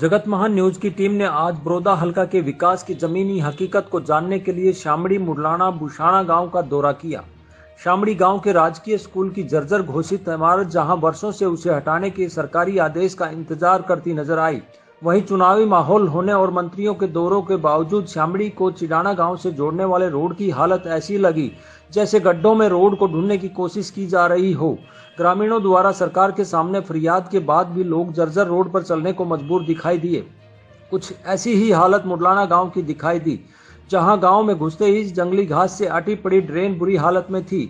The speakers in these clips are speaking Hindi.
जगत महान न्यूज की टीम ने आज बरोदा हलका के विकास की जमीनी हकीकत को जानने के लिए शामड़ी मुरलाना बुशाना गांव का दौरा किया। शामड़ी गांव के राजकीय स्कूल की जर्जर घोषित इमारत जहां वर्षों से उसे हटाने के सरकारी आदेश का इंतजार करती नजर आई, वहीं चुनावी माहौल होने और मंत्रियों के दौरों के बावजूद शामड़ी को चिडाना गांव से जोड़ने वाले रोड की हालत ऐसी लगी जैसे गड्ढों में रोड को ढूंढने की कोशिश की जा रही हो। ग्रामीणों द्वारा सरकार के सामने फरियाद के बाद भी लोग जर्जर रोड पर चलने को मजबूर दिखाई दिए। कुछ ऐसी ही हालत मुरलाना गांव की दिखाई दी, जहां गांव में घुसते ही जंगली घास से अटी पड़ी ड्रेन बुरी हालत में थी।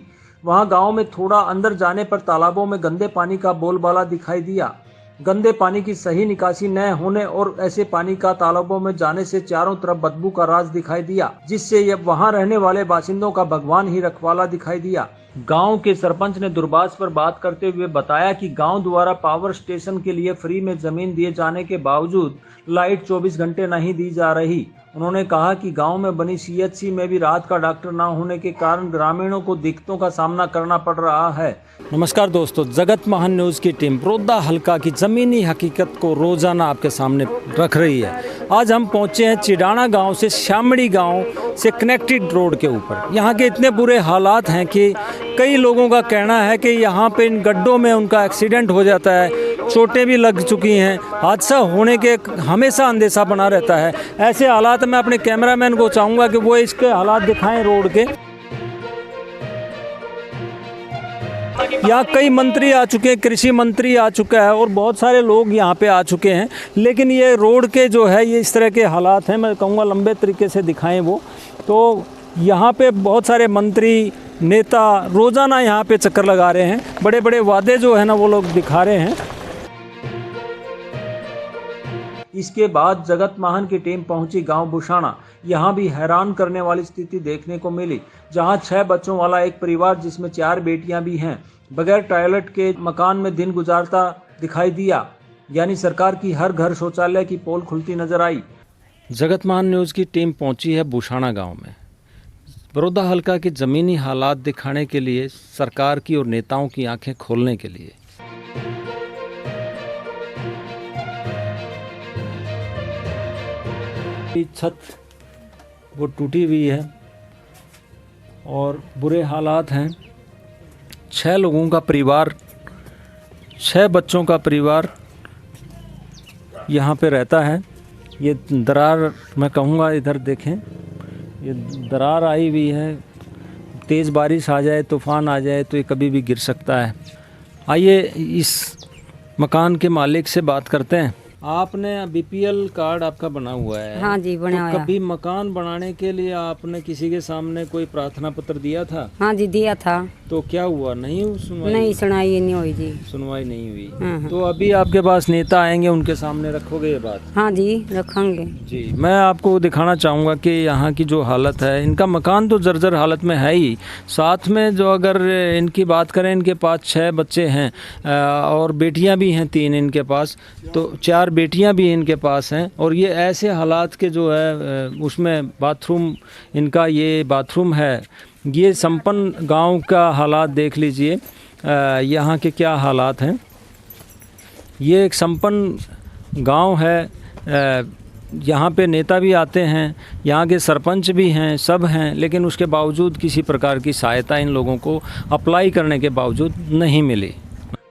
वहां गांव में थोड़ा अंदर जाने पर तालाबों में गंदे पानी का बोलबाला दिखाई दिया। गंदे पानी की सही निकासी न होने और ऐसे पानी का तालाबों में जाने से चारों तरफ बदबू का राज दिखाई दिया, जिससे ये वहां रहने वाले बासिंदों का भगवान ही रखवाला दिखाई दिया। गांव के सरपंच ने दूरभाष पर बात करते हुए बताया कि गांव द्वारा पावर स्टेशन के लिए फ्री में जमीन दिए जाने के बावजूद लाइट 24 घंटे नहीं दी जा रही। उन्होंने कहा कि गांव में बनी सीएचसी में भी रात का डॉक्टर न होने के कारण ग्रामीणों को दिक्कतों का सामना करना पड़ रहा है। नमस्कार दोस्तों, जगत महान न्यूज़ की टीम बरोदा हलका की ज़मीनी हकीकत को रोज़ाना आपके सामने रख रही है। आज हम पहुंचे हैं चिडाना गांव से शामड़ी गांव से कनेक्टेड रोड के ऊपर। यहाँ के इतने बुरे हालात हैं कि कई लोगों का कहना है कि यहाँ पे इन गड्ढों में उनका एक्सीडेंट हो जाता है, चोटें भी लग चुकी हैं, हादसा होने के हमेशा अंदेशा बना रहता है। ऐसे हालात में अपने कैमरामैन को चाहूँगा कि वो इसके हालात दिखाएं रोड के। यहाँ कई मंत्री आ चुके हैं, कृषि मंत्री आ चुका है और बहुत सारे लोग यहाँ पे आ चुके हैं, लेकिन ये रोड के जो है ये इस तरह के हालात हैं। मैं कहूँगा लंबे तरीके से दिखाएं वो। तो यहाँ पे बहुत सारे मंत्री नेता रोज़ाना यहाँ पे चक्कर लगा रहे हैं, बड़े बड़े वादे जो है ना वो लोग दिखा रहे हैं। इसके बाद जगत महान की टीम पहुंची गांव बुशाना। यहां भी हैरान करने वाली स्थिति देखने को मिली, जहां 6 बच्चों वाला एक परिवार जिसमें 4 बेटियां भी हैं बगैर टॉयलेट के मकान में दिन गुजारता दिखाई दिया। यानी सरकार की हर घर शौचालय की पोल खुलती नजर आई। जगत महान न्यूज़ की टीम पहुंची है बुशाना गाँव में बरोदा हलका की ज़मीनी हालात दिखाने के लिए, सरकार की और नेताओं की आंखें खोलने के लिए। छत वो टूटी हुई है और बुरे हालात हैं। 6 लोगों का परिवार, 6 बच्चों का परिवार यहाँ पे रहता है। ये दरार मैं कहूँगा, इधर देखें, ये दरार आई हुई है। तेज़ बारिश आ जाए, तूफ़ान आ जाए तो ये कभी भी गिर सकता है। आइए इस मकान के मालिक से बात करते हैं। आपने बीपीएल कार्ड आपका बना हुआ है? हाँ जी, बना हुआ है। कभी मकान बनाने के लिए आपने किसी के सामने कोई प्रार्थना पत्र दिया था? हाँ जी, दिया था। तो क्या हुआ? नहीं सुनवाई? नहीं, सुनाई नहीं हुई जी। सुनवाई नहीं हुई। हाँ। तो अभी आपके पास नेता आएंगे, उनके सामने रखोगे ये बात? हाँ जी, रखेंगे जी। मैं आपको दिखाना चाहूँगा कि यहाँ की जो हालत है, इनका मकान तो जर्जर हालत में है ही, साथ में जो अगर इनकी बात करें, इनके पास 6 बच्चे हैं और बेटियाँ भी हैं 3 इनके पास, तो 4 बेटियां भी इनके पास हैं। और ये ऐसे हालात के जो है उसमें बाथरूम, इनका ये बाथरूम है। ये संपन्न गांव का हालात देख लीजिए, यहाँ के क्या हालात हैं। ये एक संपन्न गांव है। यहाँ पे नेता भी आते हैं, यहाँ के सरपंच भी हैं, सब हैं, लेकिन उसके बावजूद किसी प्रकार की सहायता इन लोगों को अप्लाई करने के बावजूद नहीं मिली।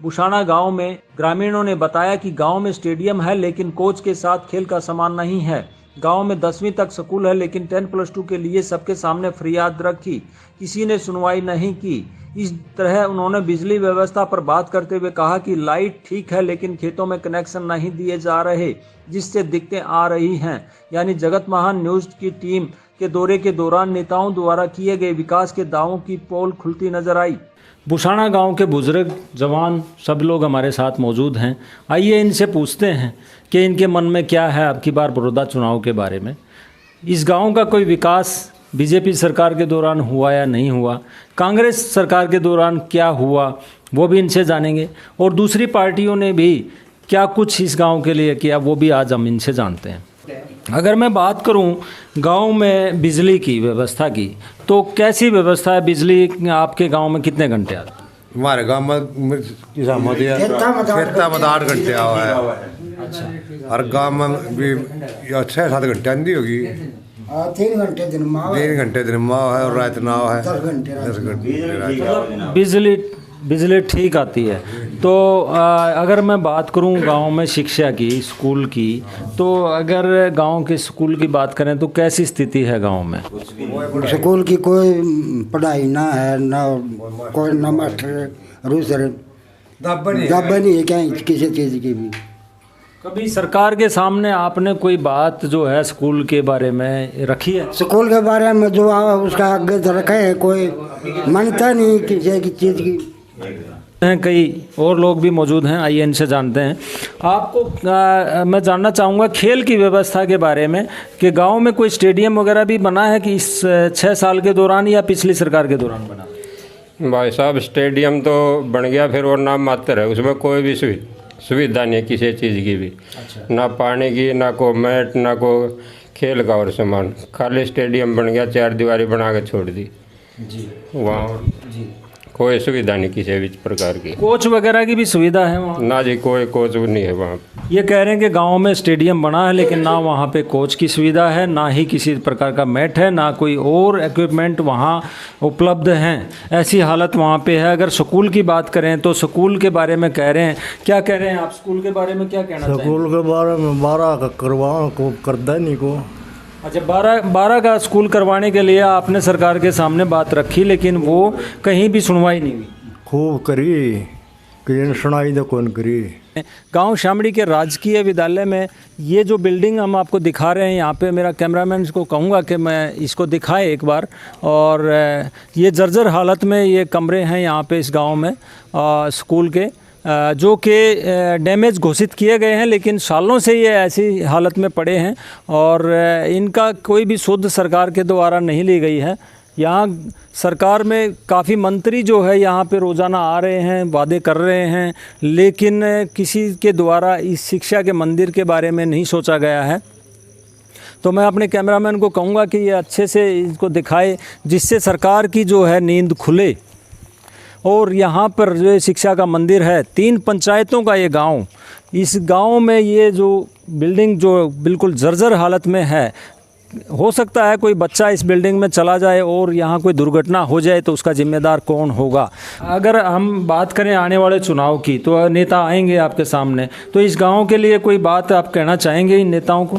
बुशाना गांव में ग्रामीणों ने बताया कि गांव में स्टेडियम है लेकिन कोच के साथ खेल का सामान नहीं है। गांव में 10वीं तक स्कूल है लेकिन 10+2 के लिए सबके सामने फरियाद रखी, किसी ने सुनवाई नहीं की। इस तरह उन्होंने बिजली व्यवस्था पर बात करते हुए कहा कि लाइट ठीक है लेकिन खेतों में कनेक्शन नहीं दिए जा रहे, जिससे दिक्कतें आ रही हैं। यानी जगत महान न्यूज़ की टीम के दौरे के दौरान नेताओं द्वारा किए गए विकास के दावों की पोल खुलती नजर आई। बुशाना गांव के बुजुर्ग, जवान सब लोग हमारे साथ मौजूद हैं। आइए इनसे पूछते हैं कि इनके मन में क्या है अब की बार बरोदा चुनाव के बारे में। इस गांव का कोई विकास बीजेपी सरकार के दौरान हुआ या नहीं हुआ, कांग्रेस सरकार के दौरान क्या हुआ, वो भी इनसे जानेंगे। और दूसरी पार्टियों ने भी क्या कुछ इस गाँव के लिए किया, वो भी आज हम इनसे जानते हैं। अगर मैं बात करूं गांव में बिजली की व्यवस्था की, तो कैसी व्यवस्था है? बिजली आपके गांव में कितने घंटे आती है? हमारे गाँव में खेता में 8 घंटे आवा है। और गाँव में भी 6-7 घंटे आंधी होगी, 3 घंटे दिन में 3 घंटे दिन में है और रात ना है 10 घंटे 10 घंटे। बिजली ठीक आती है। तो अगर मैं बात करूं गांव में शिक्षा की, स्कूल की, तो अगर गांव के स्कूल की बात करें तो कैसी स्थिति है गांव में? स्कूल की कोई पढ़ाई ना है, ना कोई ना मास्टर रूसर दब्बा नहीं है क्या किसी चीज़ की भी। कभी सरकार के सामने आपने कोई बात जो है स्कूल के बारे में रखी है? स्कूल के बारे में जो उसका आगे रखा है, कोई मानता नहीं किसी की चीज़ की। हैं कई और लोग भी मौजूद हैं, आइए इनसे जानते हैं। आपको मैं जानना चाहूँगा खेल की व्यवस्था के बारे में कि गांव में कोई स्टेडियम वगैरह भी बना है कि इस 6 साल के दौरान या पिछली सरकार के दौरान बना? भाई साहब स्टेडियम तो बन गया फिर और नाम मात्र है, उसमें कोई भी सुविधा नहीं है किसी चीज़ की भी। अच्छा। ना पानी की, ना को मैट, ना को खेल का और सामान, खाली स्टेडियम बन गया, 4 दीवारी बना के छोड़ दी जी। वहाँ जी कोई सुविधा नहीं किसी भी प्रकार की। कोच वगैरह की भी सुविधा है वहाँ? ना जी, कोई कोच नहीं है वहाँ। ये कह रहे हैं कि गांव में स्टेडियम बना है लेकिन ना वहाँ पे कोच की सुविधा है, ना ही किसी प्रकार का मैट है, ना कोई और इक्विपमेंट वहाँ उपलब्ध हैं। ऐसी हालत वहाँ पे है। अगर स्कूल की बात करें तो स्कूल के बारे में कह रहे हैं, क्या कह रहे हैं आप? स्कूल के बारे में क्या कहना चाहेंगे? स्कूल के बारे में 12 करवा को करता नहीं को। अच्छा, 12 का स्कूल करवाने के लिए आपने सरकार के सामने बात रखी लेकिन वो कहीं भी सुनवाई नहीं हुई? खूब करी, किन सुनाई तो कौन करी। गांव शामड़ी के राजकीय विद्यालय में ये जो बिल्डिंग हम आपको दिखा रहे हैं, यहाँ पे मेरा कैमरामैन को कहूँगा कि मैं इसको दिखाए एक बार। और ये जर्जर हालत में ये कमरे हैं यहाँ पे इस गाँव में स्कूल के, जो कि डैमेज घोषित किए गए हैं लेकिन सालों से ये ऐसी हालत में पड़े हैं और इनका कोई भी शुद्ध सरकार के द्वारा नहीं ली गई है। यहाँ सरकार में काफ़ी मंत्री जो है यहाँ पे रोज़ाना आ रहे हैं, वादे कर रहे हैं, लेकिन किसी के द्वारा इस शिक्षा के मंदिर के बारे में नहीं सोचा गया है। तो मैं अपने कैमरामैन को कहूँगा कि ये अच्छे से इसको दिखाए जिससे सरकार की जो है नींद खुले। और यहाँ पर जो शिक्षा का मंदिर है, 3 पंचायतों का ये गांव, इस गांव में ये जो बिल्डिंग जो बिल्कुल जर्जर हालत में है, हो सकता है कोई बच्चा इस बिल्डिंग में चला जाए और यहाँ कोई दुर्घटना हो जाए तो उसका जिम्मेदार कौन होगा? अगर हम बात करें आने वाले चुनाव की तो नेता आएंगे आपके सामने, तो इस गांव के लिए कोई बात आप कहना चाहेंगे इन नेताओं को?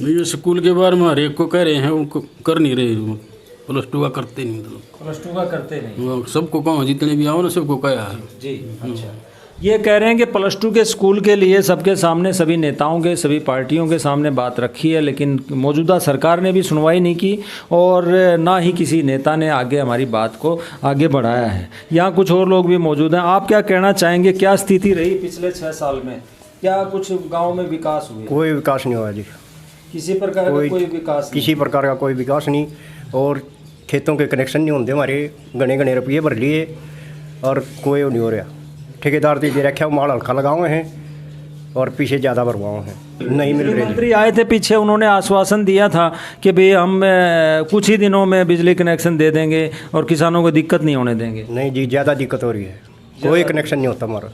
ये स्कूल के बारे में हर एक को कह रहे हैं, उनको कर नहीं रहे। +2 का करते नहीं, मतलब +2 का करते नहीं। सबको कहो, जितने भी आओ ना सबको कहा है जी। अच्छा, ये कह रहे हैं कि +2 के स्कूल के लिए सबके सामने, सभी नेताओं के, सभी पार्टियों के सामने बात रखी है लेकिन मौजूदा सरकार ने भी सुनवाई नहीं की और ना ही किसी नेता ने आगे हमारी बात को आगे बढ़ाया है। यहाँ कुछ और लोग भी मौजूद हैं। आप क्या कहना चाहेंगे, क्या स्थिति रही पिछले 6 साल में? क्या कुछ गाँव में विकास हुआ? कोई विकास नहीं हुआ जी, किसी प्रकार का कोई विकास नहीं? किसी प्रकार का कोई विकास नहीं। और खेतों के कनेक्शन नहीं होते हमारे, घने रुपये भर लिए और कोई नहीं हो रहा। ठेकेदार दे रखे माल हल्का लगाए हैं और पीछे ज़्यादा भरवाए हैं, नहीं मिल रहे। मंत्री आए थे पीछे, उन्होंने आश्वासन दिया था कि भाई हम कुछ ही दिनों में बिजली कनेक्शन दे देंगे और किसानों को दिक्कत नहीं होने देंगे। नहीं जी, ज़्यादा दिक्कत हो रही है, कोई कनेक्शन नहीं होता हमारा।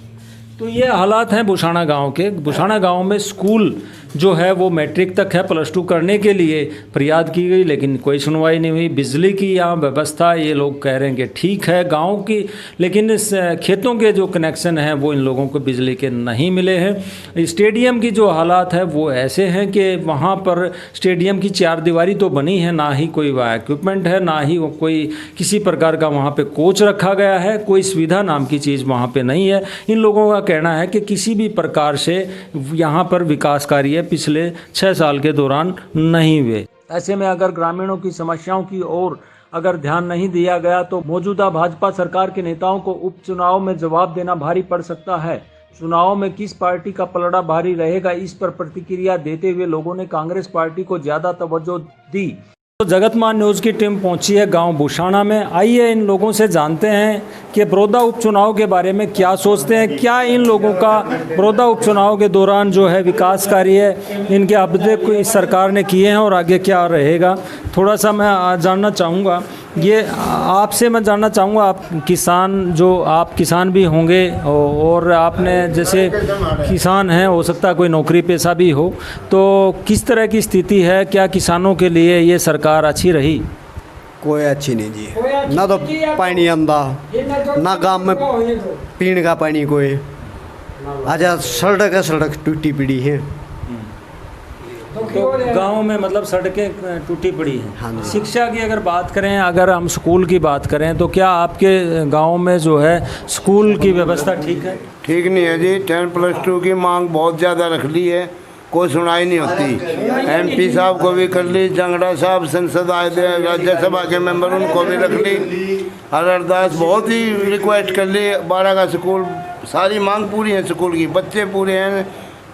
तो ये हालात हैं बुशाना गांव के। बुशाना गांव में स्कूल जो है वो मैट्रिक तक है, +2 करने के लिए फरियाद की गई लेकिन कोई सुनवाई नहीं हुई। बिजली की यहाँ व्यवस्था ये लोग कह रहे हैं कि ठीक है गांव की, लेकिन इस खेतों के जो कनेक्शन हैं वो इन लोगों को बिजली के नहीं मिले हैं। स्टेडियम की जो हालात है वो ऐसे हैं कि वहाँ पर स्टेडियम की 4 दीवारी तो बनी है, ना ही कोई वहाँ इक्विपमेंट है, ना ही कोई किसी प्रकार का वहाँ पर कोच रखा गया है, कोई सुविधा नाम की चीज़ वहाँ पर नहीं है। इन लोगों का कहना है कि किसी भी प्रकार से यहाँ पर विकास कार्य पिछले 6 साल के दौरान नहीं हुए। ऐसे में अगर ग्रामीणों की समस्याओं की ओर अगर ध्यान नहीं दिया गया तो मौजूदा भाजपा सरकार के नेताओं को उपचुनाव में जवाब देना भारी पड़ सकता है। चुनाव में किस पार्टी का पलड़ा भारी रहेगा, इस पर प्रतिक्रिया देते हुए लोगों ने कांग्रेस पार्टी को ज्यादा तवज्जो दी। तो जगतमान न्यूज़ की टीम पहुंची है गांव बुशाना में। आइए इन लोगों से जानते हैं कि बड़ौदा उपचुनाव के बारे में क्या सोचते हैं, क्या इन लोगों का बड़ौदा उपचुनाव के दौरान जो है विकास कार्य इनके अब तक इस सरकार ने किए हैं और आगे क्या रहेगा। थोड़ा सा मैं जानना चाहूँगा ये आपसे मैं जानना चाहूँगा, आप किसान भी होंगे और आपने जैसे किसान हैं, हो सकता है कोई नौकरी पेशा भी हो, तो किस तरह की स्थिति है? क्या किसानों के लिए ये सरकार अच्छी रही? कोई अच्छी नहीं जी, ना तो पानी आंदा, ना गांव में पीने का पानी कोई। आजा सड़क टूटी पड़ी है। तो गांव में मतलब सड़कें टूटी पड़ी हैं। हाँ जी। शिक्षा की अगर बात करें, अगर हम स्कूल की बात करें, तो क्या आपके गांव में जो है स्कूल की व्यवस्था ठीक है? ठीक नहीं है जी। 10+2 की मांग बहुत ज़्यादा रख ली है, कोई सुनाई नहीं होती। MP साहब को भी कर ली, जंगड़ा साहब संसद आए थे, राज्यसभा के मेंबर, उनको भी रख ली। अरदास बहुत ही रिक्वेस्ट कर ली। 12 का स्कूल, सारी मांग पूरी है स्कूल की, बच्चे पूरे हैं,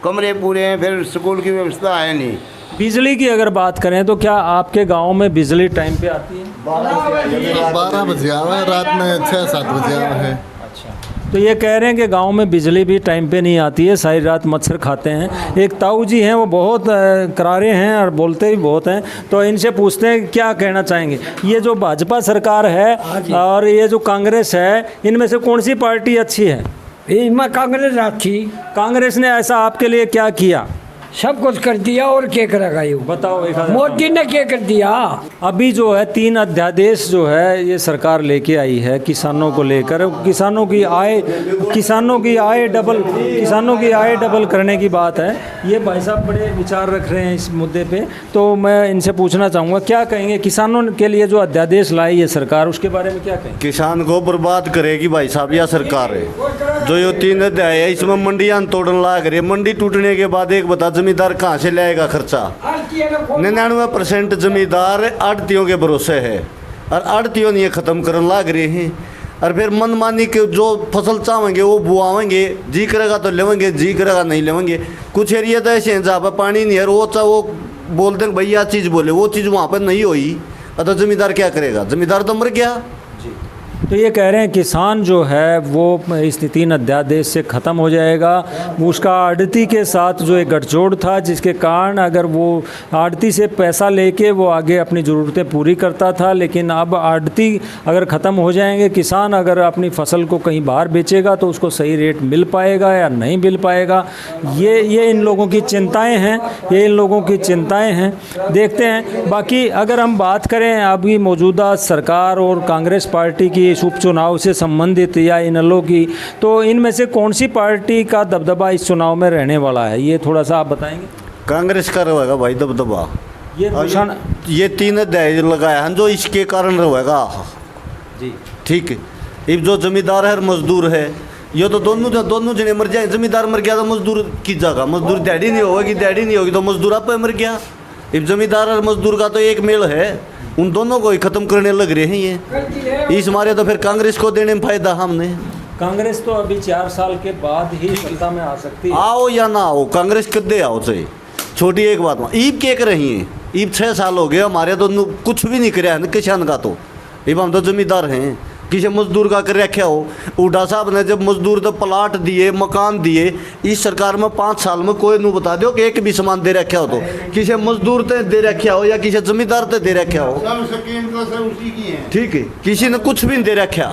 कमरे पूरे हैं, फिर स्कूल की व्यवस्था है नहीं। बिजली की अगर बात करें तो क्या आपके गांव में बिजली टाइम पे आती है? 12 बजे आवा है, रात में 6-7 बजे आवा है। अच्छा, तो ये कह रहे हैं कि गांव में बिजली भी टाइम पे नहीं आती है, सारी रात मच्छर खाते हैं। एक ताऊ जी हैं, वो बहुत करारे हैं और बोलते भी बहुत हैं, तो इनसे पूछते हैं क्या कहना चाहेंगे। ये जो भाजपा सरकार है और ये जो कांग्रेस है, इनमें से कौन सी पार्टी अच्छी है? इनमें कांग्रेस अच्छी। कांग्रेस ने ऐसा आपके लिए क्या किया? सब कुछ कर दिया, और क्या करेगा ये बताओ। एक मोदी ने क्या कर दिया? अभी जो है 3 अध्यादेश जो है ये सरकार लेके आई है किसानों को लेकर। किसानों की आय डबल करने की बात है। ये भाई साहब बड़े विचार रख रहे हैं इस मुद्दे पे, तो मैं इनसे पूछना चाहूँगा क्या कहेंगे किसानों के लिए जो अध्यादेश लाई है सरकार, उसके बारे में क्या कहेंगे? किसान को बर्बाद करेगी भाई साहब यह सरकार है। जो ये 3 अध्याय है, इसमें मंडियाँ तोड़ने लग रही है। मंडी टूटने के बाद एक बता, जमींदार कहाँ से लाएगा खर्चा? 99% जमींदार आड़तियों के भरोसे है, और आड़तियों ने ख़त्म करने लग रहे हैं। और फिर मनमानी के जो फसल चाहेंगे वो बुआवेंगे, जी करेगा तो लेवेंगे, जी करेगा नहीं लेवेंगे। कुछ एरिया तो ऐसे हैं जहाँ पर पानी नहीं है, वो बोलते हैं भैया चीज़ बोले, वो चीज़ वहाँ पर नहीं हुई, तो जमींदार क्या करेगा? जमींदार तो मर गया। तो ये कह रहे हैं किसान जो है वो इस 3 अध्यादेश से ख़त्म हो जाएगा। उसका आड़ती के साथ जो एक गठजोड़ था, जिसके कारण अगर वो आड़ती से पैसा लेके वो आगे अपनी ज़रूरतें पूरी करता था, लेकिन अब आड़ती अगर ख़त्म हो जाएंगे, किसान अगर अपनी फसल को कहीं बाहर बेचेगा तो उसको सही रेट मिल पाएगा या नहीं मिल पाएगा। ये इन लोगों की चिंताएँ हैं, देखते हैं। बाकी अगर हम बात करें अभी मौजूदा सरकार और कांग्रेस पार्टी की इस उपचुनाव से संबंधित या इनेलो की, तो इनमें से कौन सी पार्टी का दबदबा इस चुनाव में रहने वाला है, ये थोड़ा सा आप बताएंगे? कांग्रेस का रहेगा भाई दबदबा। ये 3 अध्याय लगाया है जो इसके कारण रहेगा जी। ठीक है। अब जो जमींदार है और मजदूर है, ये तो दोनों जने मर जाए। जमींदार मर गया तो मजदूर की जगह, मजदूर दिहाड़ी नहीं होगी तो मजदूर आप मर गया। अब जमींदार और मजदूर का तो एक मेल है, उन दोनों को ही खत्म करने लग रहे हैं ये। इस मारे तो फिर कांग्रेस को देने में फायदा हमने। कांग्रेस तो अभी 4 साल के बाद ही सत्ता में आ सकती है। आओ या ना आओ, कांग्रेस कदे आओ चाहिए। छोटी एक बात, ईब के कर रही है, ईब 6 साल हो गए हमारे तो कुछ भी नहीं कराया किसान का। तो अब हम तो जमींदार हैं, किसी मजदूर का कर रखा हो। हुड्डा साहब ने जब मजदूर तो प्लाट दिए, मकान दिए, इस सरकार में 5 साल में कोई नहीं बता दो कि एक भी सामान दे रखा हो। तो किसी मजदूर ते दे रखा हो या किसी जमींदार ते दे रखा हो, ठीक है, किसी ने कुछ भी नहीं दे रखा।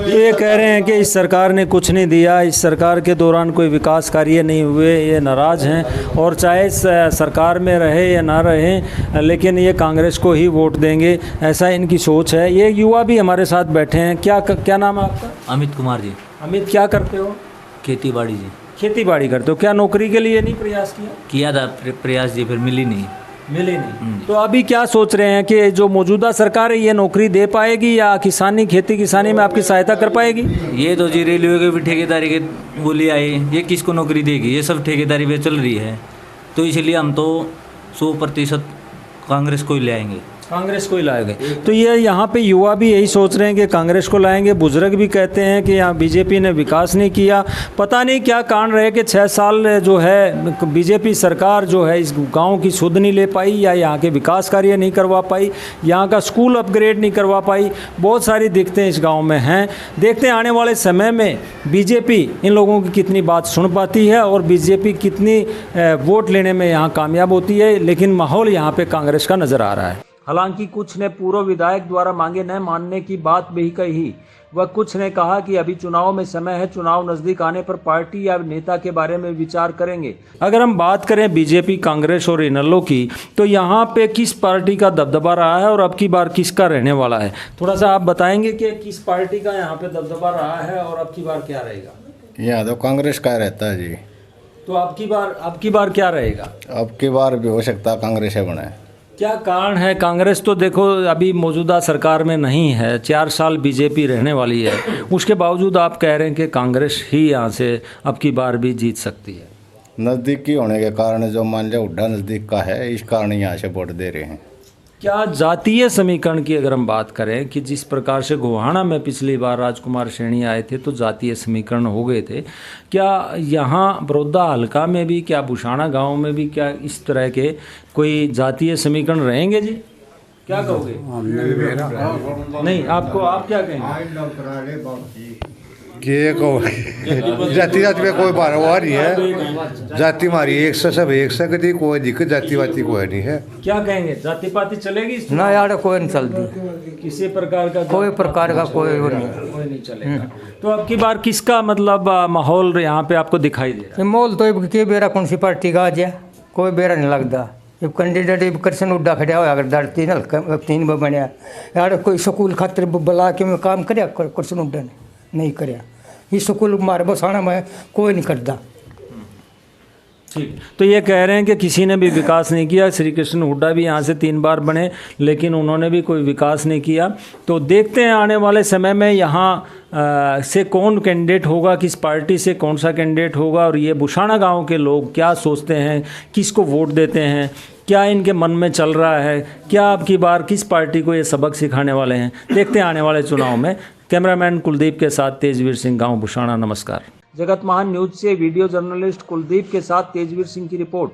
ये कह रहे हैं कि इस सरकार ने कुछ नहीं दिया, इस सरकार के दौरान कोई विकास कार्य नहीं हुए, ये नाराज़ हैं। और चाहे सरकार में रहे या ना रहे, लेकिन ये कांग्रेस को ही वोट देंगे, ऐसा इनकी सोच है। ये युवा भी हमारे साथ बैठे हैं। क्या नाम है आपका? अमित कुमार जी। अमित, क्या करते हो? खेती बाड़ी जी। खेती बाड़ी करते हो? क्या नौकरी के लिए नहीं प्रयास किया था प्रयास जी, फिर मिली नहीं। तो अभी क्या सोच रहे हैं कि जो मौजूदा सरकार है ये नौकरी दे पाएगी या खेती किसानी में आपकी सहायता कर पाएगी? ये तो जी रेलवे के भी ठेकेदारी के बोली आई, ये किसको नौकरी देगी? ये सब ठेकेदारी पे चल रही है, तो इसलिए हम तो 100% कांग्रेस को ही ले आएंगे। कांग्रेस को ही लाएंगे। तो ये यहाँ पे युवा भी यही सोच रहे हैं कि कांग्रेस को लाएंगे। बुजुर्ग भी कहते हैं कि यहाँ बीजेपी ने विकास नहीं किया। पता नहीं क्या कारण रहे कि 6 साल जो है बीजेपी सरकार जो है इस गांव की सुध नहीं ले पाई, या यहाँ के विकास कार्य नहीं करवा पाई, यहाँ का स्कूल अपग्रेड नहीं करवा पाई। बहुत सारी दिक्कतें इस गाँव में हैं। देखते हैं आने वाले समय में बीजेपी इन लोगों की कितनी बात सुन पाती है और बीजेपी कितनी वोट लेने में यहाँ कामयाब होती है। लेकिन माहौल यहाँ पर कांग्रेस का नज़र आ रहा है। हालांकि कुछ ने पूर्व विधायक द्वारा मांगे न मानने की बात भी कही। वह कुछ ने कहा कि अभी चुनाव में समय है, चुनाव नजदीक आने पर पार्टी या नेता के बारे में विचार करेंगे। अगर हम बात करें बीजेपी, कांग्रेस और इनेलो की, तो यहाँ पे किस पार्टी का दबदबा रहा है और अब की बार किसका रहने वाला है? थोड़ा सा आप बताएंगे कि किस पार्टी का यहाँ पे दबदबा रहा है और अब की बार क्या रहेगा? यहाँ तो कांग्रेस का रहता है जी। तो अब की बार क्या रहेगा? अब की बार भी हो सकता है कांग्रेस है बने। क्या कारण है? कांग्रेस तो देखो अभी मौजूदा सरकार में नहीं है, 4 साल बीजेपी रहने वाली है, उसके बावजूद आप कह रहे हैं कि कांग्रेस ही यहाँ से अब की बार भी जीत सकती है। नज़दीकी होने के कारण, जो मान लिया हुड्डा नज़दीक का है, इस कारण यहाँ से वोट दे रहे हैं। क्या जातीय समीकरण की अगर हम बात करें कि जिस प्रकार से गोहाना में पिछली बार राजकुमार सैनी आए थे तो जातीय समीकरण हो गए थे, क्या यहाँ बड़ौदा हल्का में भी, क्या बुशाना गांव में भी, क्या इस तरह के कोई जातीय समीकरण रहेंगे जी? क्या कहोगे? नहीं, आप क्या कहेंगे? जाति में कोई बारवा नहीं है, जाति हमारी एक से सब एक से, कभी कोई दिक्कत जाति वाती कोई नहीं है। क्या कहेंगे, जाति पाति चलेगी ना यार? कोई नहीं चलती, किसी प्रकार का, कोई प्रकार का कोई नहीं चलेगा। तो अब की बार किसका मतलब माहौल यहाँ पे आपको दिखाई दे रहा है? माहौल तो के बेरा कौन सी पार्टी का आज है, कोई बेरा नहीं लगता। जब कैंडिडेट कृष्ण हुड्डा खड़ा हो, अगर 3 बनया यार, कोई स्कूल खातिर बुला के में काम करे कृष्ण हुड्डा ने नहीं कराया। ये स्कूल मारे बसाना में कोई नहीं करता। ठीक, तो ये कह रहे हैं कि किसी ने भी विकास नहीं किया। श्री कृष्ण हुड्डा भी यहाँ से 3 बार बने, लेकिन उन्होंने भी कोई विकास नहीं किया। तो देखते हैं आने वाले समय में यहाँ से कौन कैंडिडेट होगा, किस पार्टी से कौन सा कैंडिडेट होगा, और ये बुशाना गांव के लोग क्या सोचते हैं, किसको वोट देते हैं, क्या इनके मन में चल रहा है, क्या अब की बार किस पार्टी को ये सबक सिखाने वाले हैं, देखते हैं आने वाले चुनाव में। कैमरामैन कुलदीप के साथ तेजवीर सिंह, गांव बुशाना। नमस्कार। जगत महान न्यूज से वीडियो जर्नलिस्ट कुलदीप के साथ तेजवीर सिंह की रिपोर्ट।